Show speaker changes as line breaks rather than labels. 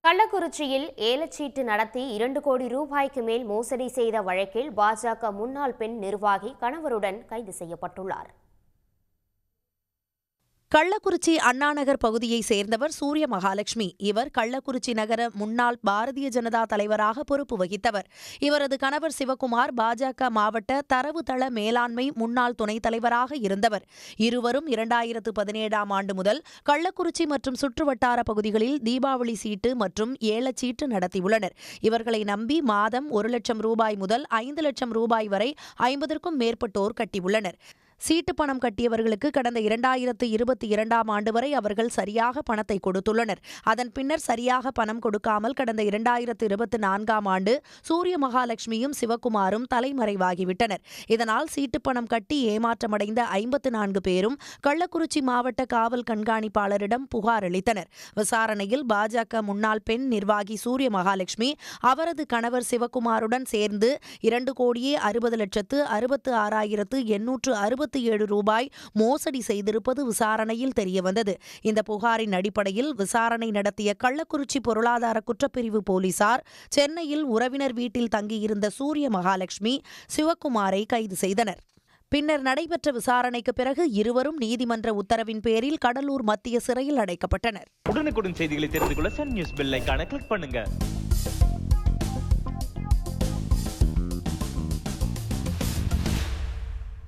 கள்ளக்குறிச்சியில் ஏலச்சீட்டு நடத்தி 2 கோடி ரூபாய்க்கு மேல் மோசடி செய்த வழக்கில் பாஜக முன்னாள் பெண் நிர்வாகி கணவருடன் கைது செய்யப்பட்டுள்ளார்.
கள்ளக்குறிச்சி அண்ணாநகர் பகுதியைச் சேர்ந்தவர் சூரிய மகாலட்சுமி. இவர் கள்ளக்குறிச்சி நகர முன்னாள் பாரதிய ஜனதா தலைவராக பொறுப்பு வகித்தவர். இவரது கணவர் சிவக்குமார் பாஜக மாவட்ட தரவுத்தள மேலாண்மை முன்னாள் துணைத் தலைவராக இருந்தவர். இருவரும் 2017ஆம் ஆண்டு முதல் கள்ளக்குறிச்சி மற்றும் சுற்றுவட்டார பகுதிகளில் தீபாவளி சீட்டு மற்றும் ஏலச்சீட்டு நடத்தியுள்ளனர். இவர்களை நம்பி மாதம் 1 லட்சம் ரூபாய் முதல் 5 லட்சம் ரூபாய் வரை 50க்கும் மேற்பட்டோர் கட்டியுள்ளனர். சீட்டு பணம் கட்டியவர்களுக்கு கடந்த 2022ஆம் ஆண்டு வரை அவர்கள் சரியாக பணத்தை கொடுத்துள்ளனர். அதன் பின்னர் சரியாக பணம் கொடுக்காமல் கடந்த 2024ஆம் ஆண்டு சூரிய மகாலட்சுமியும் சிவக்குமாரும் தலைமறைவாகிவிட்டனர். இதனால் சீட்டு பணம் கட்டி ஏமாற்றமடைந்த 54 பேரும் கள்ளக்குறிச்சி மாவட்ட காவல் கண்காணிப்பாளரிடம் புகார் அளித்தனர். விசாரணையில் பாஜக முன்னாள் பெண் நிர்வாகி சூரிய மகாலட்சுமி அவரது கணவர் சிவக்குமாருடன் சேர்ந்து 2,60,66,867 ரூபாய் மோசடி செய்திருப்பது விசாரணையில் தெரியவந்தது. இந்த புகாரின் அடிப்படையில் விசாரணை நடத்திய கள்ளக்குறிச்சி பொருளாதார குற்றப்பிரிவு போலீசார் சென்னையில் உறவினர் வீட்டில் தங்கியிருந்த சூரிய மகாலட்சுமி, சிவக்குமாரை கைது செய்தனர். பின்னர் நடைபெற்ற விசாரணைக்கு பிறகு இருவரும் நீதிமன்ற உத்தரவின் பேரில் கடலூர் மத்திய சிறையில் அடைக்கப்பட்டனர்.
உடனுக்குடன் செய்திகளை தெரிந்து கொள்ள சன் நியூஸ் பெல் ஐகானை கிளிக் பண்ணுங்க.